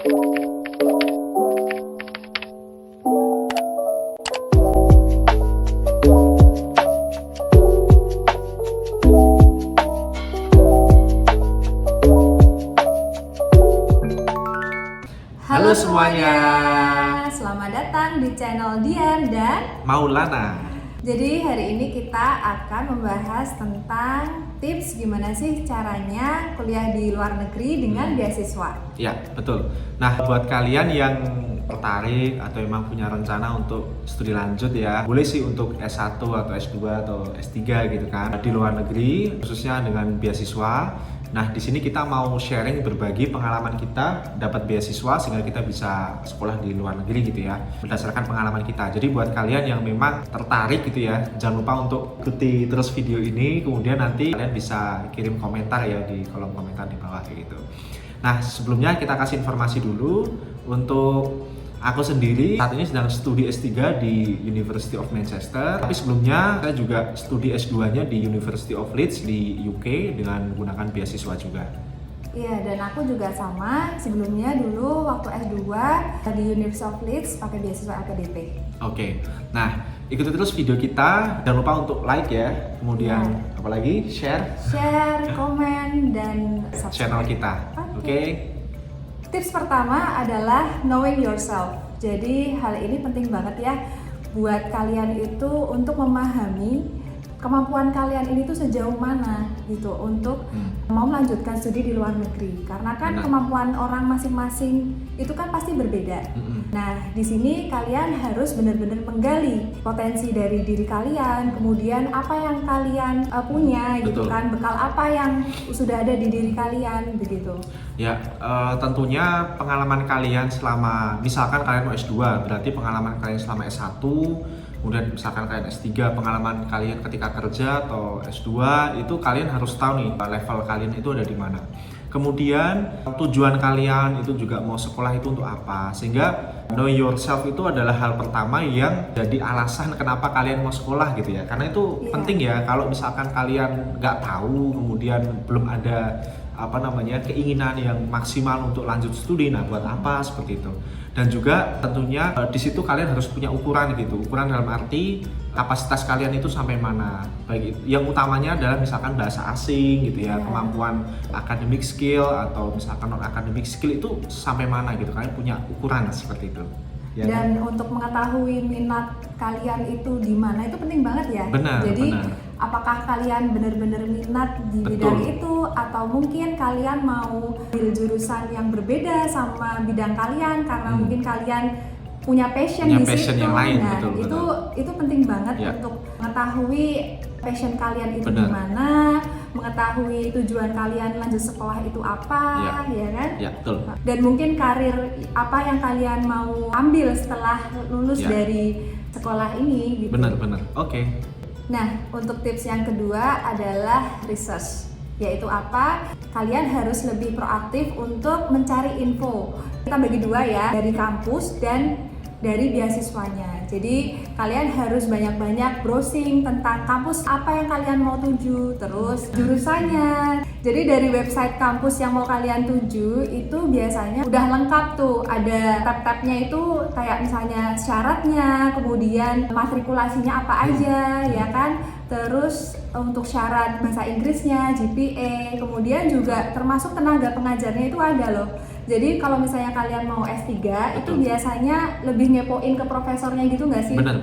Halo semuanya, selamat datang di channel Dian dan Maulana. Jadi hari ini kita akan membahas tentang tips gimana sih caranya kuliah di luar negeri dengan beasiswa. Ya, betul. Nah, buat kalian yang tertarik atau memang punya rencana untuk studi lanjut ya, boleh sih untuk S1 atau S2 atau S3 gitu kan, di luar negeri, khususnya dengan beasiswa. Nah, di sini kita mau sharing berbagi pengalaman kita dapat beasiswa sehingga kita bisa sekolah di luar negeri gitu ya, berdasarkan pengalaman kita. Jadi buat kalian yang memang tertarik gitu ya, jangan lupa untuk ikuti terus video ini, kemudian nanti kalian bisa kirim komentar ya di kolom komentar di bawah kayak gitu. Nah, sebelumnya kita kasih informasi dulu untuk aku sendiri saat ini sedang studi S3 di University of Manchester. Tapi sebelumnya saya juga studi S2-nya di University of Leeds di UK dengan menggunakan beasiswa juga. Iya, dan aku juga sama. Sebelumnya dulu waktu S2 di University of Leeds pakai beasiswa LPDP. Oke. Nah, ikuti terus video kita. Jangan lupa untuk like ya. Kemudian apalagi share Komen, dan subscribe channel kita. Oke. Tips pertama adalah knowing yourself. Jadi hal ini penting banget ya buat kalian itu untuk memahami kemampuan kalian ini tuh sejauh mana gitu untuk mau melanjutkan studi di luar negeri. Karena kan kemampuan orang masing-masing itu kan pasti berbeda. Nah, di sini kalian harus benar-benar menggali potensi dari diri kalian, kemudian apa yang kalian punya gitu. Betul. Kan, bekal apa yang sudah ada di diri kalian begitu. Ya, tentunya pengalaman kalian selama, misalkan kalian mau S2, berarti pengalaman kalian selama S1, kemudian misalkan kalian S3, pengalaman kalian ketika kerja atau S2, itu kalian harus tahu nih level kalian itu ada di mana. Kemudian tujuan kalian itu juga mau sekolah itu untuk apa, sehingga know yourself itu adalah hal pertama yang jadi alasan kenapa kalian mau sekolah gitu ya. Karena itu penting ya, kalau misalkan kalian nggak tahu, kemudian belum ada keinginan yang maksimal untuk lanjut studi, nah buat apa seperti itu. Dan juga tentunya di situ kalian harus punya ukuran gitu, ukuran dalam arti kapasitas kalian itu sampai mana. Baik, yang utamanya adalah misalkan bahasa asing gitu ya, kemampuan academic skill atau misalkan non academic skill itu sampai mana gitu, kalian punya ukuran seperti itu. Ya, dan untuk mengetahui minat kalian itu di mana itu penting banget ya. Benar, jadi benar. Apakah kalian benar-benar minat di bidang itu, atau mungkin kalian mau ambil jurusan yang berbeda sama bidang kalian karena mungkin kalian punya passion di situ. Yang lain, nah, betul. itu penting banget untuk mengetahui passion kalian itu di mana, mengetahui tujuan kalian lanjut sekolah itu apa, ya kan? Ya, betul. Dan mungkin karir apa yang kalian mau ambil setelah lulus dari sekolah ini gitu. Benar. Oke. Nah, untuk tips yang kedua adalah research, yaitu apa? Kalian harus lebih proaktif untuk mencari info. Kita bagi dua ya, dari kampus dan dari beasiswanya. Jadi kalian harus banyak-banyak browsing tentang kampus apa yang kalian mau tuju, terus jurusannya. Jadi dari website kampus yang mau kalian tuju itu biasanya udah lengkap tuh, ada tab-tabnya itu kayak misalnya syaratnya, kemudian matrikulasinya apa aja, ya kan? Terus untuk syarat bahasa Inggrisnya, GPA, kemudian juga termasuk tenaga pengajarnya itu ada loh. Jadi kalau misalnya kalian mau S3 itu biasanya lebih ngepoin ke profesornya gitu nggak sih? Benar.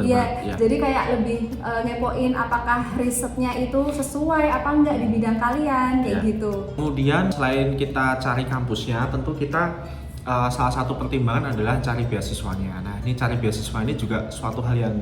Iya, jadi kayak lebih ngepoin apakah risetnya itu sesuai apa enggak di bidang kalian, kayak gitu. Kemudian selain kita cari kampusnya, tentu kita salah satu pertimbangan adalah cari beasiswanya. Nah, ini cari beasiswa ini juga suatu hal yang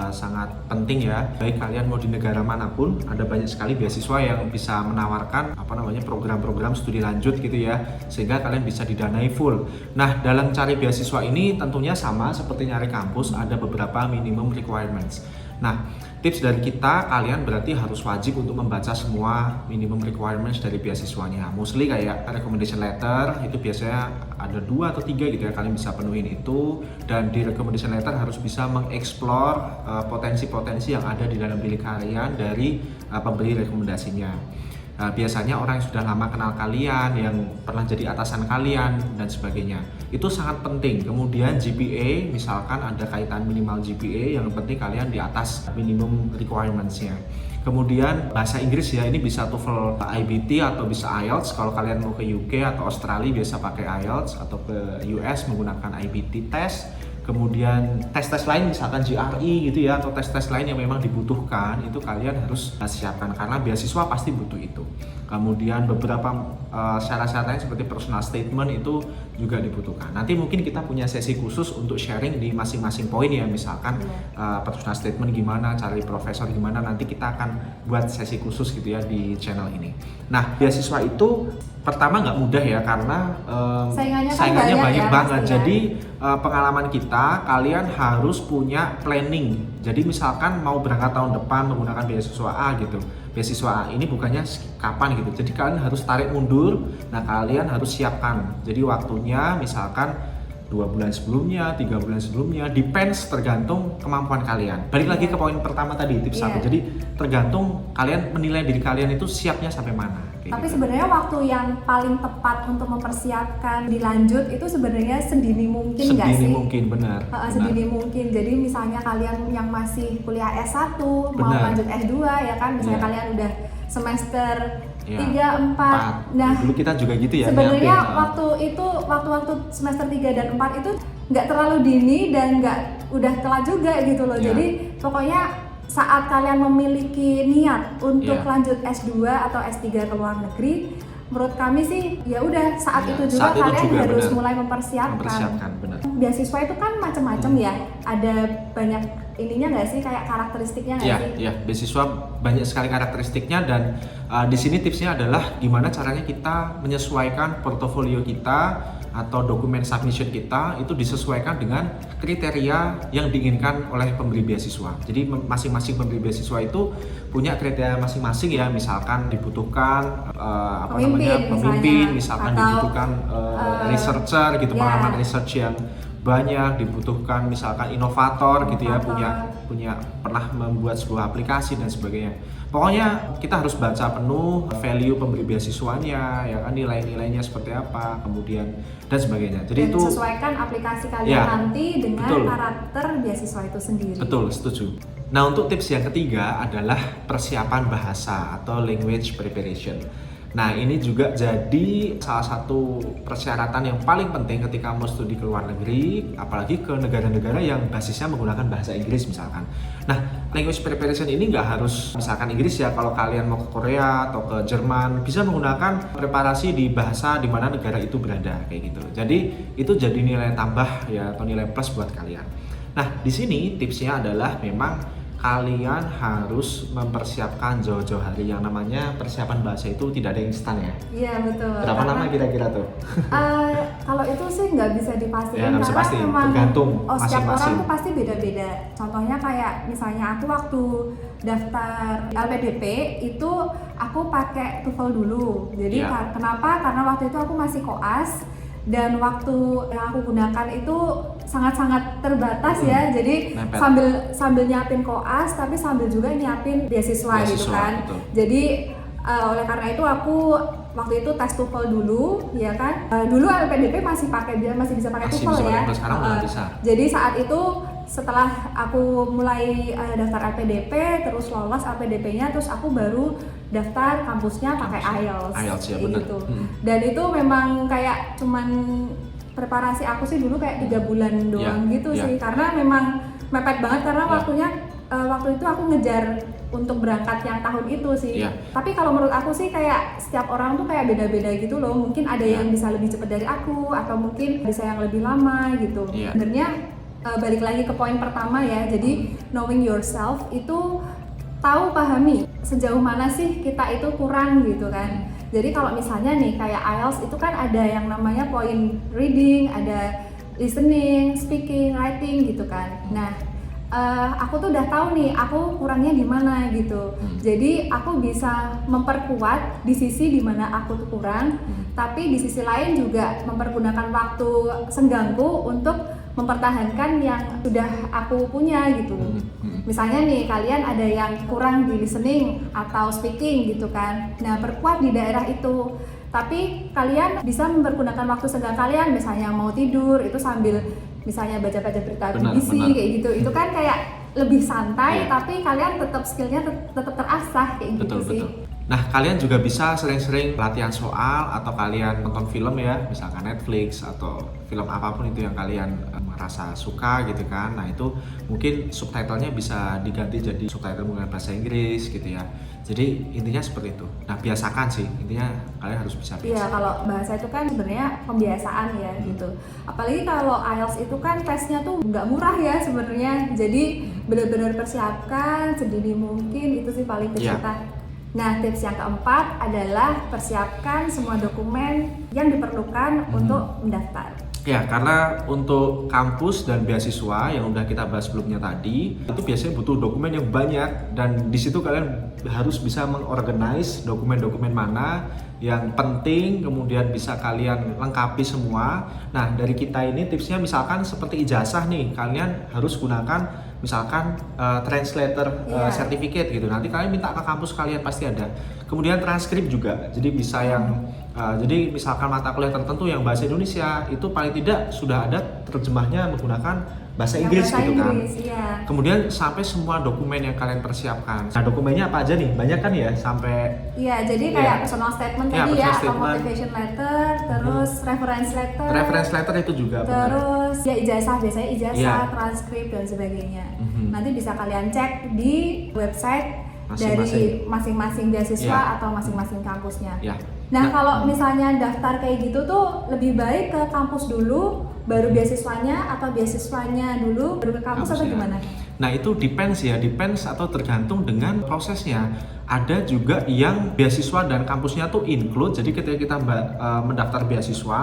sangat penting ya. Baik kalian mau di negara manapun, ada banyak sekali beasiswa yang bisa menawarkan program-program studi lanjut gitu ya, sehingga kalian bisa didanai full. Nah, dalam cari beasiswa ini tentunya sama seperti nyari kampus, ada beberapa minimum requirements. Nah, tips dari kita, kalian berarti harus wajib untuk membaca semua minimum requirements dari beasiswanya. Mostly kayak recommendation letter, itu biasanya ada 2 atau 3 gitu ya, kalian bisa penuhin itu. Dan di recommendation letter harus bisa mengeksplor potensi-potensi yang ada di dalam diri kalian dari pemberi rekomendasinya. biasanya orang yang sudah lama kenal kalian, yang pernah jadi atasan kalian dan sebagainya. Itu sangat penting. Kemudian GPA, misalkan ada kaitan minimal GPA, yang penting kalian di atas minimum requirements-nya. Kemudian bahasa Inggris ya, ini bisa TOEFL IBT atau bisa IELTS. Kalau kalian mau ke UK atau Australia biasa pakai IELTS, atau ke US menggunakan IBT test. Kemudian tes-tes lain misalkan GRE gitu ya, atau tes-tes lain yang memang dibutuhkan, itu kalian harus siapkan karena beasiswa pasti butuh itu. Kemudian beberapa syarat-syarat lain seperti personal statement itu juga dibutuhkan. Nanti mungkin kita punya sesi khusus untuk sharing di masing-masing poin ya, misalkan personal statement gimana, cari profesor gimana, nanti kita akan buat sesi khusus gitu ya di channel ini. Nah, beasiswa itu pertama nggak mudah ya, karena saingannya banyak banget. Ya. Jadi pengalaman kita, kalian harus punya planning. Jadi misalkan mau berangkat tahun depan menggunakan beasiswa A gitu. Beasiswa A ini bukannya kapan gitu. Jadi kalian harus tarik mundur. Nah, kalian harus siapkan. Jadi waktunya misalkan 2 bulan sebelumnya, 3 bulan sebelumnya, depends, tergantung kemampuan kalian. Balik lagi ke poin pertama tadi, tips 1. Jadi tergantung kalian menilai diri kalian itu siapnya sampai mana. Tapi sebenarnya waktu yang paling tepat untuk mempersiapkan dilanjut itu sebenarnya sedini mungkin nggak sih? Sedini mungkin, benar. Sedini mungkin. Jadi misalnya kalian yang masih kuliah S1 mau lanjut S2 ya kan, misalnya kalian udah semester 3, 4. Nah, dulu kita juga gitu ya. Sebenarnya waktu semester 3 dan 4 itu nggak terlalu dini dan nggak udah telat juga gitu loh. Jadi pokoknya saat kalian memiliki niat untuk lanjut S2 atau S3 ke luar negeri, menurut kami sih ya udah saat itu juga kalian harus mulai mempersiapkan. Benar. Beasiswa itu kan macam-macam ya, ada banyak ininya nggak sih, kayak karakteristiknya nggak sih? Iya, beasiswa banyak sekali karakteristiknya, dan di sini tipsnya adalah gimana caranya kita menyesuaikan portofolio kita atau dokumen submission kita itu disesuaikan dengan kriteria yang diinginkan oleh pemberi beasiswa. Jadi masing-masing pemberi beasiswa itu punya kriteria masing-masing ya, misalkan dibutuhkan pemimpin, misalkan dibutuhkan researcher gitu, pengalaman research yang banyak, dibutuhkan misalkan inovator gitu ya, punya pernah membuat sebuah aplikasi dan sebagainya. Pokoknya kita harus baca penuh value pemberi beasiswanya ya kan, nilai-nilainya seperti apa, kemudian dan sebagainya. Jadi itu sesuaikan aplikasi kalian nanti dengan karakter beasiswa itu sendiri. Betul, setuju. Nah, untuk tips yang ketiga adalah persiapan bahasa atau language preparation. Nah, ini juga jadi salah satu persyaratan yang paling penting ketika mau studi ke luar negeri, apalagi ke negara-negara yang basisnya menggunakan bahasa Inggris misalkan. Nah, language preparation ini nggak harus misalkan Inggris ya, kalau kalian mau ke Korea atau ke Jerman bisa menggunakan preparasi di bahasa di mana negara itu berada kayak gitu. Jadi itu jadi nilai tambah ya, atau nilai plus buat kalian. Nah, di sini tipsnya adalah memang kalian harus mempersiapkan jauh-jauh hari. Yang namanya persiapan bahasa itu tidak ada instan ya. Iya, betul. Berapa lama kira-kira tuh? Kalau itu sih nggak bisa dipastikan, ya, karena pasti. Memang tergantung setiap masing-masing. orang tuh pasti beda-beda. Contohnya kayak misalnya aku waktu daftar LPDP itu aku pakai TOEFL dulu. Jadi kenapa? Karena waktu itu aku masih koas dan waktu yang aku gunakan itu sangat-sangat terbatas ya. Jadi sambil nyiapin koas tapi sambil juga nyiapin beasiswa gitu kan. Betul. Jadi oleh karena itu aku waktu itu tes TOEFL dulu ya kan. Dulu LPDP masih bisa pakai TOEFL ya. Sekarang udah bisa. Jadi saat itu setelah aku mulai daftar LPDP, terus lolos LPDP-nya, terus aku baru daftar kampusnya pakai IELTS ya, benar. gitu. Dan itu memang kayak cuman preparasi aku sih dulu kayak 3 bulan doang sih, karena memang mepet banget karena waktu itu aku ngejar untuk berangkat yang tahun itu sih. Tapi kalau menurut aku sih kayak setiap orang tuh kayak beda-beda gitu loh. Mungkin ada yang bisa lebih cepat dari aku, atau mungkin bisa yang lebih lama gitu. Sebenarnya balik lagi ke poin pertama ya. Jadi knowing yourself itu pahami sejauh mana sih kita itu kurang gitu kan. Jadi kalau misalnya nih kayak IELTS itu kan ada yang namanya poin reading, ada listening, speaking, writing gitu kan. Nah, aku tuh udah tahu nih aku kurangnya di mana gitu. Jadi aku bisa memperkuat di sisi di mana aku tuh kurang, tapi di sisi lain juga mempergunakan waktu senggangku untuk mempertahankan yang sudah aku punya gitu. Misalnya nih kalian ada yang kurang di listening atau speaking gitu kan. Nah, perkuat di daerah itu. Tapi kalian bisa mempergunakan waktu senggang kalian, misalnya mau tidur itu sambil misalnya baca-baca berita BBC kayak gitu. Itu kan kayak lebih santai, tapi kalian tetap skillnya tetap terasah kayak gitu sih. Nah, kalian juga bisa sering-sering latihan soal atau kalian nonton film ya, misalkan Netflix atau film apapun itu yang kalian merasa suka gitu kan. Nah, itu mungkin subtitlenya bisa diganti jadi subtitle menggunakan bahasa Inggris gitu ya. Jadi intinya seperti itu. Nah, biasakan sih, intinya kalian harus bisa biasa. Iya, kalau bahasa itu kan sebenarnya pembiasaan ya gitu. Apalagi kalau IELTS itu kan tesnya tuh nggak murah ya sebenarnya. Jadi benar-benar persiapkan sedini mungkin, itu sih paling kita. Nah, tips yang keempat adalah persiapkan semua dokumen yang diperlukan untuk mendaftar. Ya, karena untuk kampus dan beasiswa yang udah kita bahas sebelumnya tadi, itu biasanya butuh dokumen yang banyak, dan di situ kalian harus bisa mengorganize dokumen-dokumen mana yang penting, kemudian bisa kalian lengkapi semua. Nah, dari kita ini tipsnya misalkan seperti ijazah nih, kalian harus gunakan misalkan translator certificate gitu. Nanti kalian minta ke kampus kalian pasti ada. Kemudian transkrip juga. Jadi bisa yang jadi misalkan mata kuliah tertentu yang bahasa Indonesia itu paling tidak sudah ada terjemahnya menggunakan bahasa Inggris gitu kan. Iya. Kemudian sampai semua dokumen yang kalian persiapkan. Nah, dokumennya apa aja nih? Banyak kan ya sampai. Iya, jadi kayak personal statement tadi ya, atau motivation letter, terus reference letter. Reference letter itu juga. Terus ya ijazah, biasanya ijazah, transkrip dan sebagainya. Nanti bisa kalian cek di website dari masing-masing beasiswa atau masing-masing kampusnya. Nah, kalau misalnya daftar kayak gitu tuh lebih baik ke kampus dulu, baru beasiswanya, atau beasiswanya dulu baru ke kampus atau gimana? Nah, itu depends atau tergantung dengan prosesnya. Ada juga yang beasiswa dan kampusnya tuh include, jadi ketika kita mendaftar beasiswa,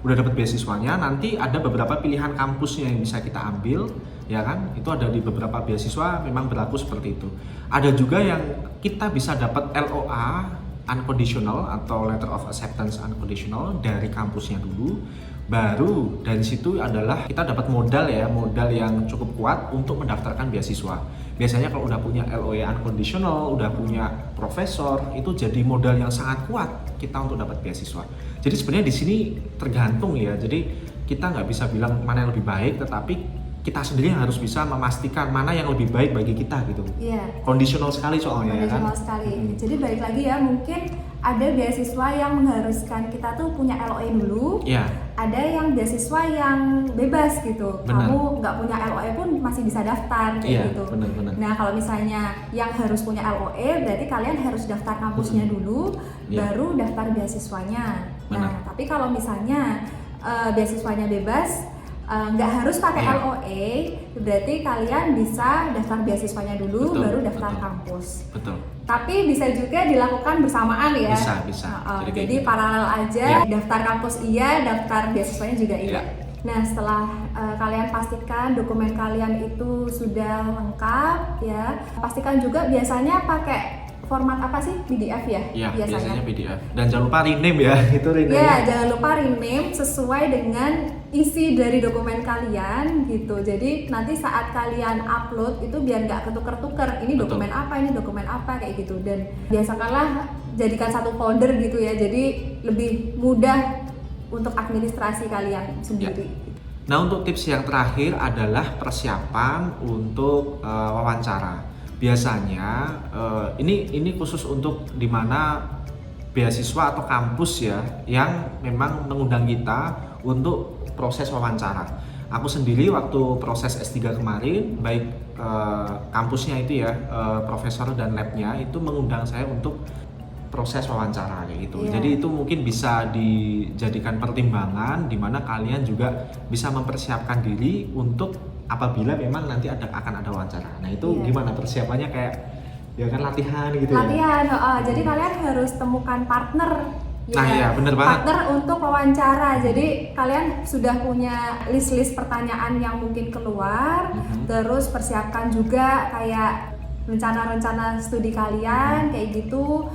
udah dapat beasiswanya, nanti ada beberapa pilihan kampusnya yang bisa kita ambil, ya kan? Itu ada di beberapa beasiswa memang berlaku seperti itu. Ada juga yang kita bisa dapat LOA unconditional atau letter of acceptance unconditional dari kampusnya dulu, baru dari situ adalah kita dapat modal yang cukup kuat untuk mendaftarkan beasiswa. Biasanya kalau udah punya LOA unconditional, udah punya profesor, itu jadi modal yang sangat kuat kita untuk dapat beasiswa. Jadi sebenarnya di sini tergantung ya, jadi kita nggak bisa bilang mana yang lebih baik, tetapi kita sendiri harus bisa memastikan mana yang lebih baik bagi kita gitu. Iya. Kondisional sekali soalnya ya kan. Kondisional sekali. Jadi balik lagi ya, mungkin ada beasiswa yang mengharuskan kita tuh punya LOA dulu. Iya. Ada yang beasiswa yang bebas gitu. Benar. Kamu nggak punya LOA pun masih bisa daftar kayak gitu. Benar. Nah, kalau misalnya yang harus punya LOA, berarti kalian harus daftar kampusnya dulu, baru daftar beasiswanya. Nah, tapi kalau misalnya beasiswanya bebas, nggak harus pakai LOA, berarti kalian bisa daftar beasiswanya dulu, baru daftar kampus. Betul. Tapi bisa juga dilakukan bersamaan ya. Bisa. Jadi paralel aja, daftar kampus iya, daftar beasiswanya juga iya. Nah, setelah kalian pastikan dokumen kalian itu sudah lengkap ya, pastikan juga biasanya pakai format apa sih? PDF ya? Iya, biasanya PDF. Dan jangan lupa rename ya, itu rename. Iya, jangan lupa rename sesuai dengan isi dari dokumen kalian gitu. Jadi nanti saat kalian upload itu biar nggak ketuker-tuker. Ini dokumen apa kayak gitu. Dan biasakanlah jadikan satu folder gitu ya. Jadi lebih mudah untuk administrasi kalian sendiri. Nah, untuk tips yang terakhir adalah persiapan untuk wawancara. Biasanya ini khusus untuk dimana beasiswa atau kampus ya yang memang mengundang kita untuk proses wawancara. Aku sendiri waktu proses S3 kemarin, baik kampusnya itu ya, profesor dan labnya itu mengundang saya untuk proses wawancara kayak gitu. Jadi itu mungkin bisa dijadikan pertimbangan di mana kalian juga bisa mempersiapkan diri untuk apabila memang nanti akan ada wawancara. Nah, itu gimana persiapannya, kayak ya kan latihan gitu ya? Jadi kalian harus temukan partner. Nah, iya bener banget. Partner untuk wawancara. Jadi kalian sudah punya list-list pertanyaan yang mungkin keluar, terus persiapkan juga kayak rencana-rencana studi kalian kayak gitu.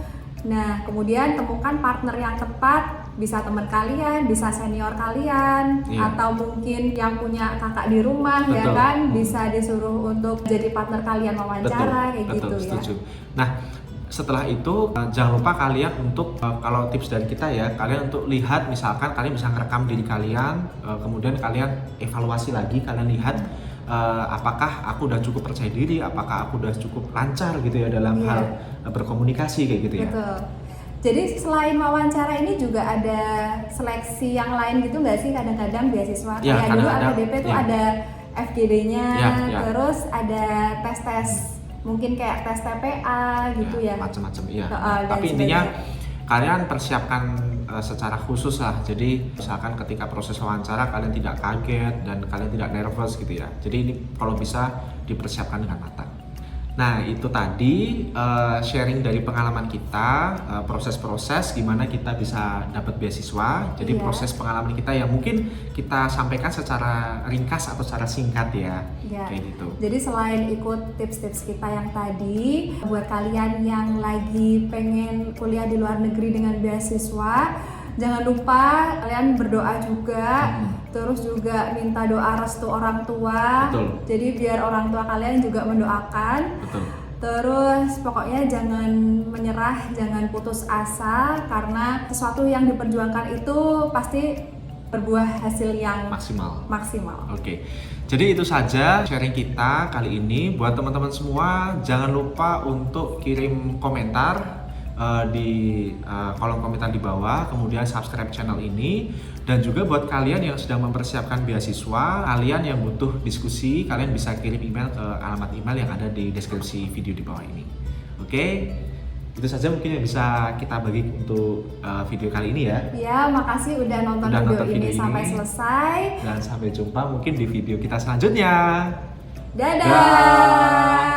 Nah, kemudian temukan partner yang tepat bisa teman kalian, bisa senior kalian, Iya. atau mungkin yang punya kakak di rumah ya Betul. kan, bisa disuruh untuk jadi partner kalian wawancara kayak betul, gitu setuju. ya. Nah, setelah itu jangan lupa kalian untuk kalau tips dari kita ya, kalian untuk lihat misalkan kalian bisa ngerekam diri kalian, kemudian kalian evaluasi lagi, kalian lihat apakah aku udah cukup percaya diri, apakah aku udah cukup lancar gitu ya dalam Iya. hal berkomunikasi kayak gitu ya. Betul. Jadi selain wawancara ini juga ada seleksi yang lain gitu nggak sih kadang-kadang beasiswa? Ya, Kayak dulu kadang-kadang, APDP tuh ya. ada FGD-nya, Ya, ya. terus ada tes-tes mungkin kayak tes TPA gitu ya. Macam-macam iya. Dan Tapi intinya sebagainya. kalian persiapkan secara khusus lah. Jadi misalkan ketika proses wawancara kalian tidak kaget dan kalian tidak nervous gitu ya. Jadi ini kalau bisa dipersiapkan dengan matang. Nah itu tadi sharing dari pengalaman kita, proses-proses gimana kita bisa dapat beasiswa. Jadi Iya. proses pengalaman kita yang mungkin kita sampaikan secara ringkas atau secara singkat ya, Ya. kayak gitu. Jadi selain ikut tips-tips kita yang tadi, buat kalian yang lagi pengen kuliah di luar negeri dengan beasiswa, jangan lupa kalian berdoa juga, terus juga minta doa restu orang tua. Betul. Jadi biar orang tua kalian juga mendoakan. Betul. Terus pokoknya jangan menyerah, jangan putus asa, karena sesuatu yang diperjuangkan itu pasti berbuah hasil yang maksimal. Oke, jadi itu saja sharing kita kali ini. Buat teman-teman semua, jangan lupa untuk kirim komentar di kolom komentar di bawah, kemudian subscribe channel ini. Dan juga buat kalian yang sedang mempersiapkan beasiswa, kalian yang butuh diskusi, kalian bisa kirim email ke alamat email yang ada di deskripsi video di bawah ini. Oke, itu saja mungkin yang bisa kita bagi untuk video kali ini ya. Ya, makasih udah nonton video ini sampai selesai. Dan sampai jumpa mungkin di video kita selanjutnya. Dadah.